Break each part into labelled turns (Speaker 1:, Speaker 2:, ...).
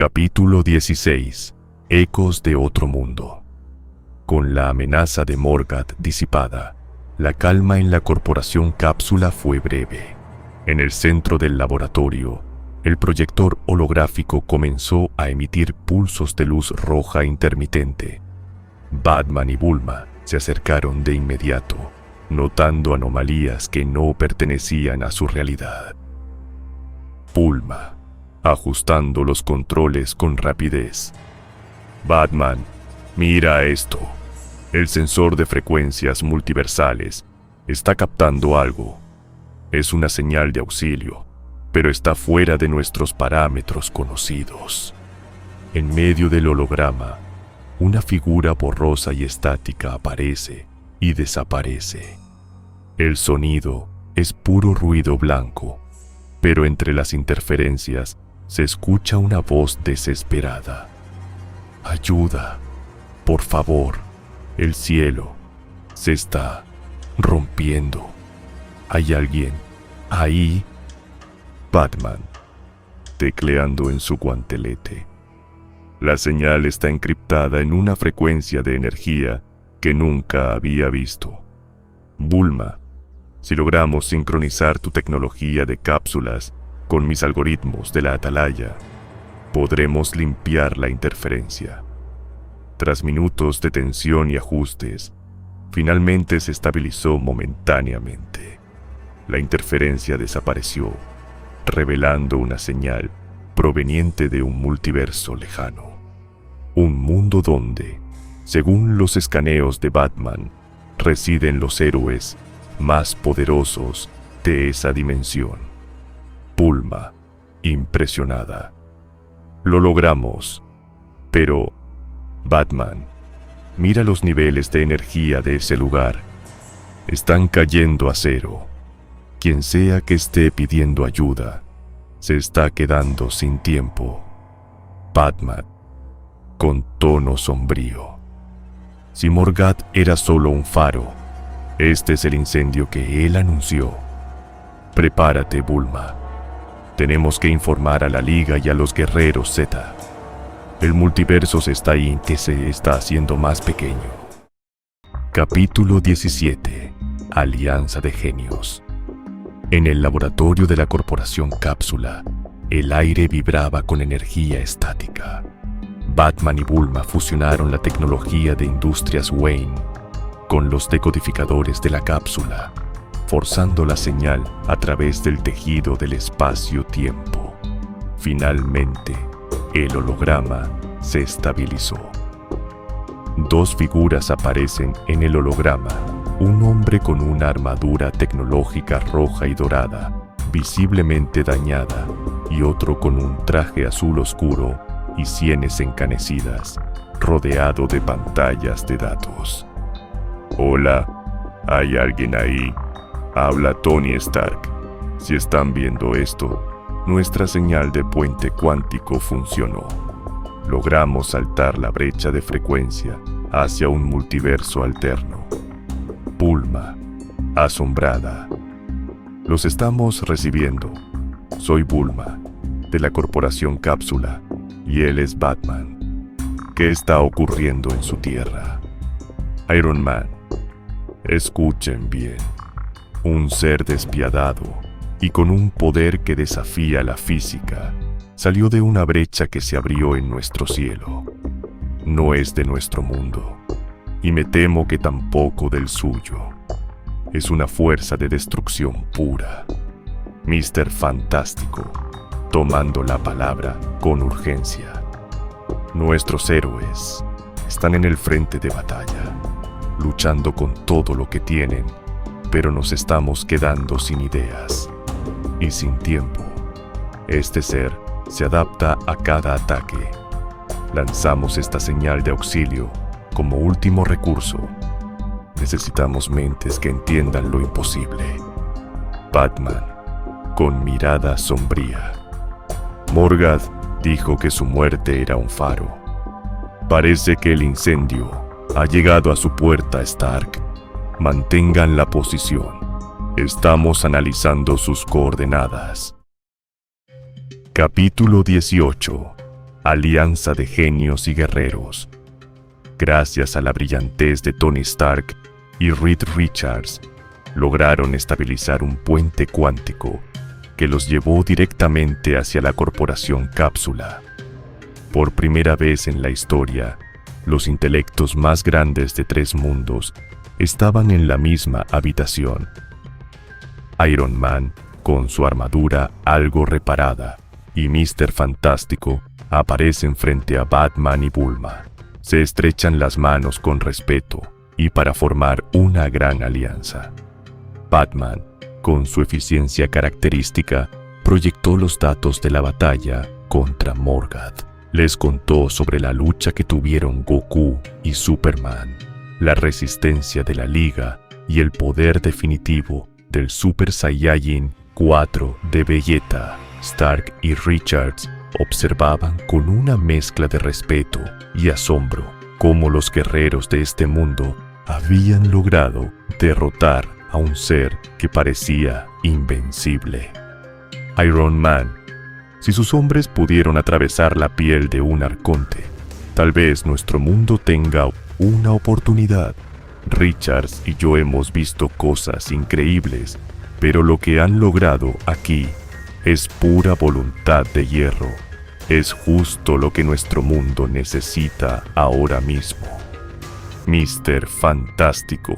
Speaker 1: Capítulo 16. Ecos de otro mundo. Con la amenaza de Morgat disipada, la calma en la corporación Cápsula fue breve. En el centro del laboratorio, el proyector holográfico comenzó a emitir pulsos de luz roja intermitente. Batman y Bulma se acercaron de inmediato, notando anomalías que no pertenecían a su realidad. Bulma, ajustando los controles con rapidez. Batman, mira esto. El sensor de frecuencias multiversales está captando algo. Es una señal de auxilio, pero está fuera de nuestros parámetros conocidos. En medio del holograma, una figura borrosa y estática aparece y desaparece. El sonido es puro ruido blanco, pero entre las interferencias se escucha una voz desesperada. Ayuda, por favor, el cielo se está rompiendo. ¿Hay alguien ahí? Batman, tecleando en su guantelete. La señal está encriptada en una frecuencia de energía que nunca había visto. Bulma, si logramos sincronizar tu tecnología de cápsulas con mis algoritmos de la atalaya, podremos limpiar la interferencia. Tras minutos de tensión y ajustes, finalmente se estabilizó momentáneamente. La interferencia desapareció, revelando una señal proveniente de un multiverso lejano. Un mundo donde, según los escaneos de Batman, residen los héroes más poderosos de esa dimensión. Bulma, impresionada. Lo logramos. Pero, Batman, mira los niveles de energía de ese lugar. Están cayendo a cero. Quien sea que esté pidiendo ayuda, se está quedando sin tiempo. Batman, con tono sombrío. Si Morgat era solo un faro, este es el incendio que él anunció. Prepárate, Bulma. Tenemos que informar a la Liga y a los guerreros Z. El multiverso se está haciendo más pequeño. Capítulo 17. Alianza de Genios. En el laboratorio de la corporación Cápsula, el aire vibraba con energía estática. Batman y Bulma fusionaron la tecnología de Industrias Wayne con los decodificadores de la cápsula, forzando la señal a través del tejido del espacio-tiempo. Finalmente, el holograma se estabilizó. Dos figuras aparecen en el holograma: un hombre con una armadura tecnológica roja y dorada, visiblemente dañada, y otro con un traje azul oscuro y sienes encanecidas, rodeado de pantallas de datos. Hola, ¿hay alguien ahí? Habla Tony Stark. Si están viendo esto, nuestra señal de puente cuántico funcionó. Logramos saltar la brecha de frecuencia hacia un multiverso alterno. Bulma, asombrada. Los estamos recibiendo. Soy Bulma, de la corporación Cápsula, y él es Batman. ¿Qué está ocurriendo en su tierra? Iron Man, escuchen bien. Un ser despiadado y con un poder que desafía la física salió de una brecha que se abrió en nuestro cielo. No es de nuestro mundo, y me temo que tampoco del suyo. Es una fuerza de destrucción pura. Mr. Fantástico, tomando la palabra con urgencia. Nuestros héroes están en el frente de batalla, luchando con todo lo que tienen, pero nos estamos quedando sin ideas y sin tiempo. Este ser se adapta a cada ataque. Lanzamos esta señal de auxilio como último recurso. Necesitamos mentes que entiendan lo imposible. Batman, con mirada sombría. Morgat dijo que su muerte era un faro. Parece que el incendio ha llegado a su puerta, Stark. Mantengan la posición. Estamos analizando sus coordenadas. Capítulo 18. alianza de genios y guerreros. Gracias a la brillantez de Tony Stark y Reed Richards, lograron estabilizar un puente cuántico que los llevó directamente hacia la corporación Cápsula. Por primera vez en la historia, los intelectos más grandes de 3 mundos estaban en la misma habitación. Iron Man, con su armadura algo reparada, y Mr. Fantástico aparecen frente a Batman y Bulma. Se estrechan las manos con respeto y para formar una gran alianza. Batman, con su eficiencia característica, proyectó los datos de la batalla contra Morgoth. Les contó sobre la lucha que tuvieron Goku y Superman, la resistencia de la Liga y el poder definitivo del Super Saiyajin 4 de Vegeta. Stark y Richards observaban con una mezcla de respeto y asombro cómo los guerreros de este mundo habían logrado derrotar a un ser que parecía invencible. Iron Man. Si sus hombres pudieron atravesar la piel de un arconte, tal vez nuestro mundo tenga una oportunidad. Richards y yo hemos visto cosas increíbles, pero lo que han logrado aquí es pura voluntad de hierro. Es justo lo que nuestro mundo necesita ahora mismo. Mr. Fantástico.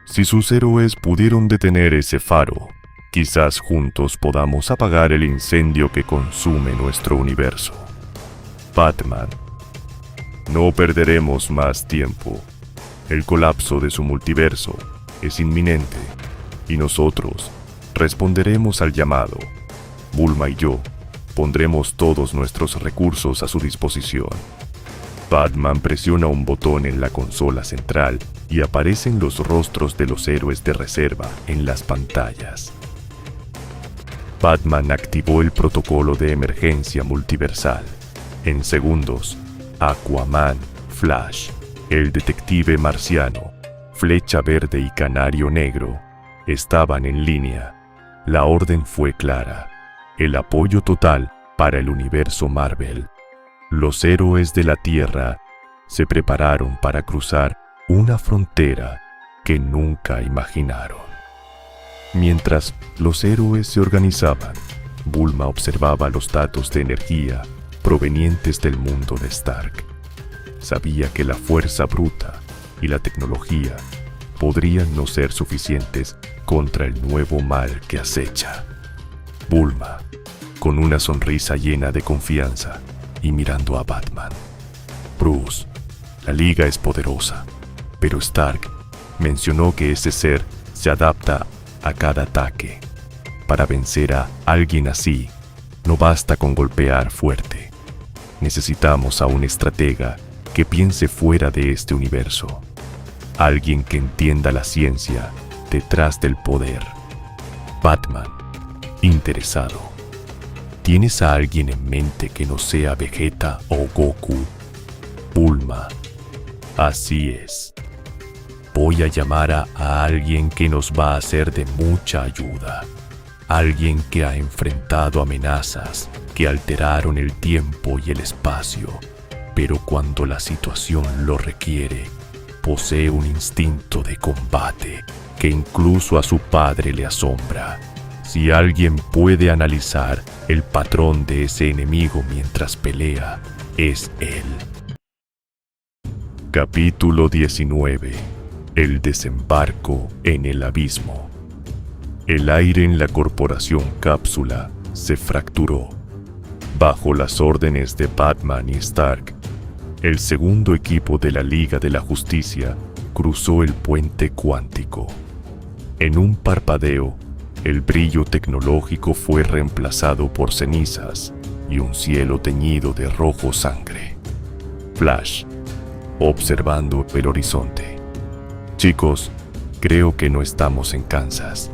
Speaker 1: Si sus héroes pudieron detener ese faro, quizás juntos podamos apagar el incendio que consume nuestro universo. Batman. No perderemos más tiempo. El colapso de su multiverso es inminente y nosotros responderemos al llamado. Bulma y yo pondremos todos nuestros recursos a su disposición. Batman presiona un botón en la consola central y aparecen los rostros de los héroes de reserva en las pantallas. Batman activó el protocolo de emergencia multiversal. En segundos, Aquaman, Flash, el detective marciano, Flecha Verde y Canario Negro estaban en línea. La orden fue clara: el apoyo total para el universo Marvel. Los héroes de la Tierra se prepararon para cruzar una frontera que nunca imaginaron. Mientras los héroes se organizaban, Bulma observaba los datos de energía provenientes del mundo de Stark. Sabía que la fuerza bruta y la tecnología podrían no ser suficientes contra el nuevo mal que acecha. Bulma, con una sonrisa llena de confianza y mirando a Batman. Bruce, la Liga es poderosa, pero Stark mencionó que ese ser se adapta a cada ataque. Para vencer a alguien así, no basta con golpear fuerte. Necesitamos a un estratega que piense fuera de este universo. Alguien que entienda la ciencia detrás del poder. Batman, interesado. ¿Tienes a alguien en mente que no sea Vegeta o Goku? Bulma, así es. Voy a llamar a alguien que nos va a ser de mucha ayuda. Alguien que ha enfrentado amenazas que alteraron el tiempo y el espacio, pero cuando la situación lo requiere, posee un instinto de combate que incluso a su padre le asombra. Si alguien puede analizar el patrón de ese enemigo mientras pelea, es él. Capítulo 19. El desembarco en el abismo. El aire en la corporación Cápsula se fracturó. Bajo las órdenes de Batman y Stark, el segundo equipo de la Liga de la Justicia cruzó el puente cuántico. En un parpadeo, el brillo tecnológico fue reemplazado por cenizas y un cielo teñido de rojo sangre. Flash, observando el horizonte. Chicos, creo que no estamos en Kansas.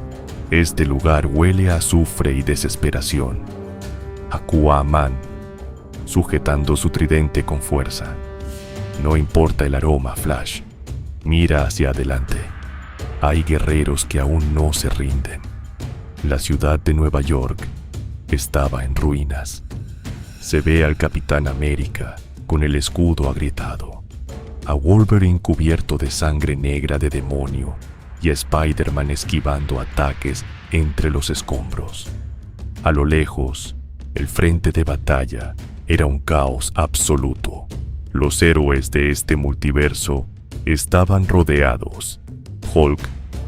Speaker 1: Este lugar huele a azufre y desesperación. Aquaman, sujetando su tridente con fuerza. No importa el aroma, Flash. Mira hacia adelante. Hay guerreros que aún no se rinden. La ciudad de Nueva York estaba en ruinas. Se ve al Capitán América con el escudo agrietado, a Wolverine cubierto de sangre negra de demonio y a Spider-Man esquivando ataques entre los escombros. A lo lejos, el frente de batalla era un caos absoluto. Los héroes de este multiverso estaban rodeados. Hulk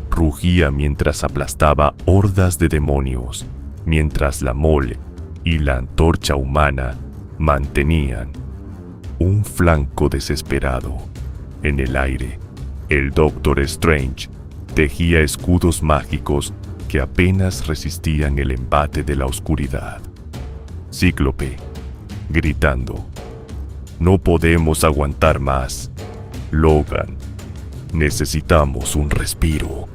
Speaker 1: rugía mientras aplastaba hordas de demonios, mientras la Mole y la Antorcha Humana mantenían un flanco desesperado. En el aire, el Doctor Strange tejía escudos mágicos que apenas resistían el embate de la oscuridad. Cíclope, gritando: «No podemos aguantar más. Logan, necesitamos un respiro».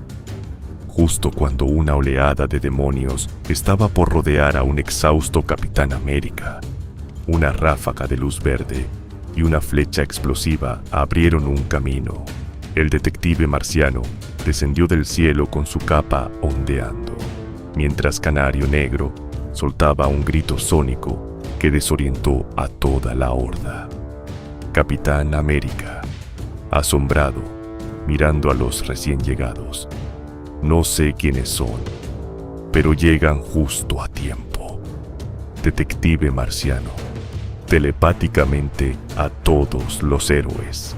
Speaker 1: Justo cuando una oleada de demonios estaba por rodear a un exhausto Capitán América, una ráfaga de luz verde y una flecha explosiva abrieron un camino. El detective marciano descendió del cielo con su capa ondeando, mientras Canario Negro soltaba un grito sónico que desorientó a toda la horda. Capitán América, asombrado, mirando a los recién llegados. No sé quiénes son, pero llegan justo a tiempo. Detective marciano, telepáticamente a todos los héroes.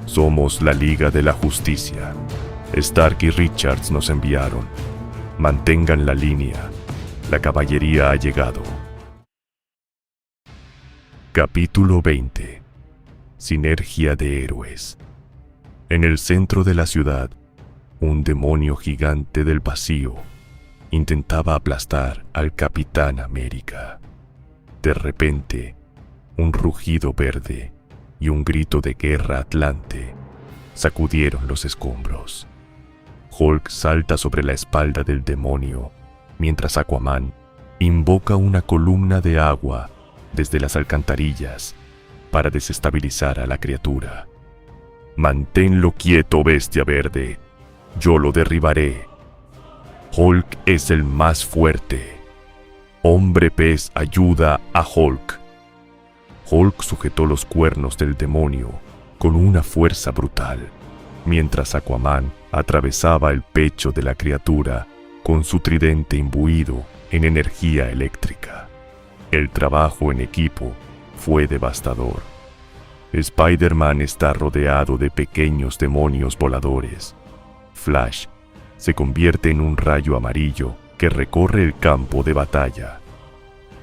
Speaker 1: Somos la Liga de la Justicia. Stark y Richards nos enviaron. Mantengan la línea. La caballería ha llegado. Capítulo 20. Sinergia de héroes. En el centro de la ciudad, un demonio gigante del vacío intentaba aplastar al Capitán América. De repente, un rugido verde y un grito de guerra atlante sacudieron los escombros. Hulk salta sobre la espalda del demonio, mientras Aquaman invoca una columna de agua desde las alcantarillas para desestabilizar a la criatura. «Manténlo quieto, bestia verde. Yo lo derribaré. Hulk es el más fuerte. Hombre pez ayuda a Hulk». Hulk sujetó los cuernos del demonio con una fuerza brutal, mientras Aquaman atravesaba el pecho de la criatura con su tridente imbuido en energía eléctrica. El trabajo en equipo fue devastador. Spider-Man está rodeado de pequeños demonios voladores. Flash se convierte en un rayo amarillo que recorre el campo de batalla.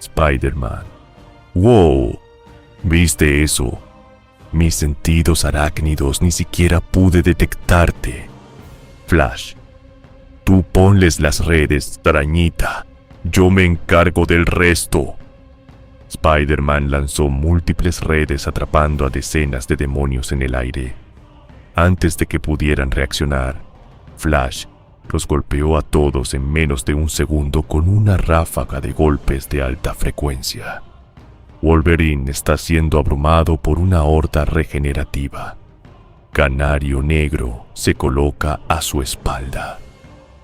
Speaker 1: Spider-Man: «¡Wow! ¿Viste eso? Mis sentidos arácnidos ni siquiera pude detectarte». Flash: «Tú ponles las redes, arañita. Yo me encargo del resto». Spider-Man lanzó múltiples redes atrapando a decenas de demonios en el aire. Antes de que pudieran reaccionar, Flash los golpeó a todos en menos de un segundo con una ráfaga de golpes de alta frecuencia. Wolverine está siendo abrumado por una horda regenerativa. Canario Negro se coloca a su espalda.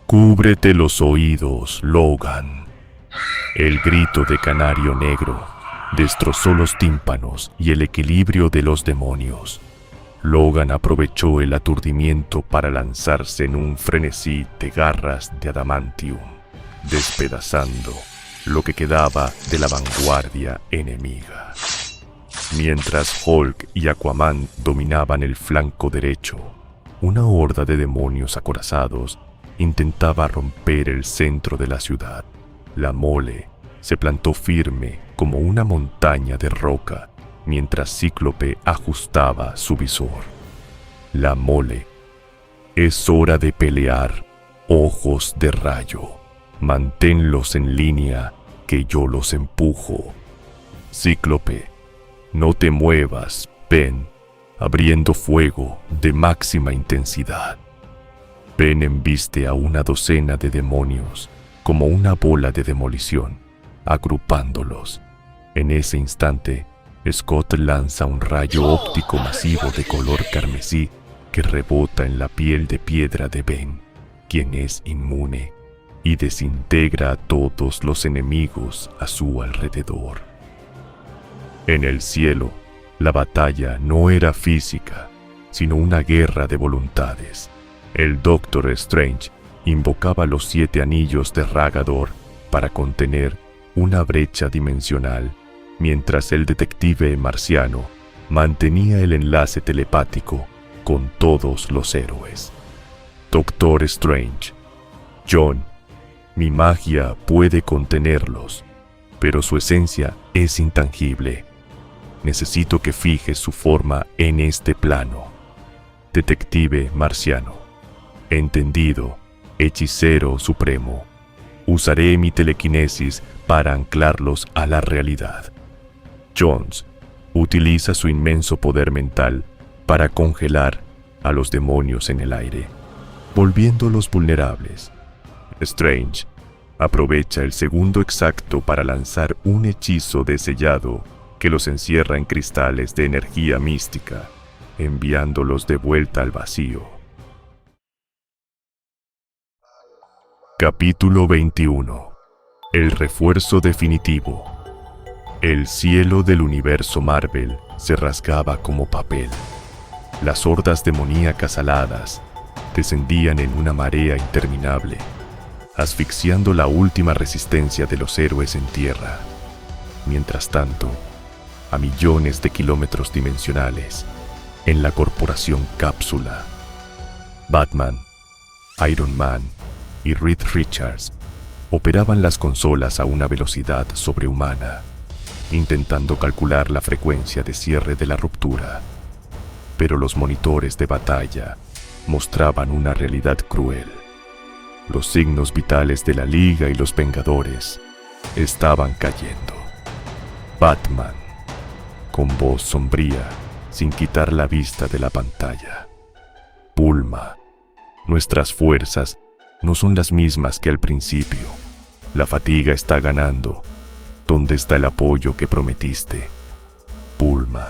Speaker 1: «Cúbrete los oídos, Logan». El grito de Canario Negro destrozó los tímpanos y el equilibrio de los demonios. Logan aprovechó el aturdimiento para lanzarse en un frenesí de garras de adamantium, despedazando lo que quedaba de la vanguardia enemiga. Mientras Hulk y Aquaman dominaban el flanco derecho, una horda de demonios acorazados intentaba romper el centro de la ciudad. La Mole se plantó firme como una montaña de roca mientras Cíclope ajustaba su visor. La Mole: «Es hora de pelear, ojos de rayo. Manténlos en línea, que yo los empujo». Cíclope: «No te muevas, ven», abriendo fuego de máxima intensidad. Ben embiste a una docena de demonios como una bola de demolición, agrupándolos. En ese instante, Scott lanza un rayo óptico masivo de color carmesí que rebota en la piel de piedra de Ben, quien es inmune, y desintegra a todos los enemigos a su alrededor. En el cielo, la batalla no era física, sino una guerra de voluntades. El Doctor Strange invocaba los 7 anillos de Ragador para contener una brecha dimensional, mientras el detective marciano mantenía el enlace telepático con todos los héroes. Doctor Strange, John, mi magia puede contenerlos, pero su esencia es intangible. Necesito que fijes su forma en este plano. Detective marciano. Entendido, hechicero supremo. Usaré mi telequinesis para anclarlos a la realidad. Jones utiliza su inmenso poder mental para congelar a los demonios en el aire, volviéndolos vulnerables. Strange aprovecha el segundo exacto para lanzar un hechizo de sellado que los encierra en cristales de energía mística, enviándolos de vuelta al vacío. Capítulo 21. El refuerzo definitivo. El cielo del universo Marvel se rasgaba como papel. Las hordas demoníacas aladas descendían en una marea interminable, asfixiando la última resistencia de los héroes en tierra. Mientras tanto, a millones de kilómetros dimensionales, en la corporación Cápsula, Batman, Iron Man y Reed Richards operaban las consolas a una velocidad sobrehumana, intentando calcular la frecuencia de cierre de la ruptura. Pero los monitores de batalla mostraban una realidad cruel. Los signos vitales de la Liga y los Vengadores estaban cayendo. Batman, con voz sombría, sin quitar la vista de la pantalla. Bulma, nuestras fuerzas no son las mismas que al principio. La fatiga está ganando. ¿Dónde está el apoyo que prometiste? Bulma,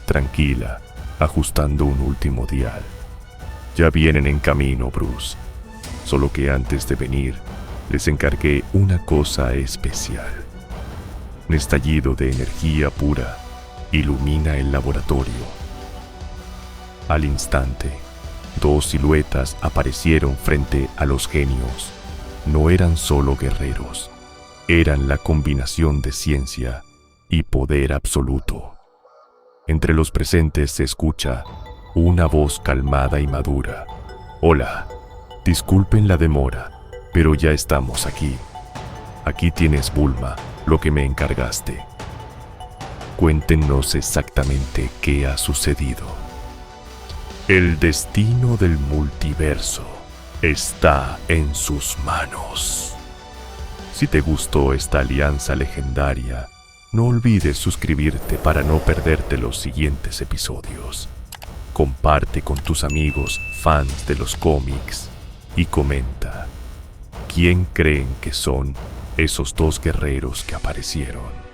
Speaker 1: tranquila, ajustando un último dial. Ya vienen en camino, Bruce. Solo que antes de venir, les encargué una cosa especial. Un estallido de energía pura ilumina el laboratorio. Al instante, 2 siluetas aparecieron frente a los genios. No eran solo guerreros, eran la combinación de ciencia y poder absoluto. Entre los presentes se escucha una voz calmada y madura. Hola, disculpen la demora, pero ya estamos aquí. Aquí tienes, Bulma, lo que me encargaste. Cuéntenos exactamente qué ha sucedido. El destino del multiverso está en sus manos. Si te gustó esta alianza legendaria, no olvides suscribirte para no perderte los siguientes episodios. Comparte con tus amigos fans de los cómics y comenta, ¿quién creen que son esos 2 guerreros que aparecieron?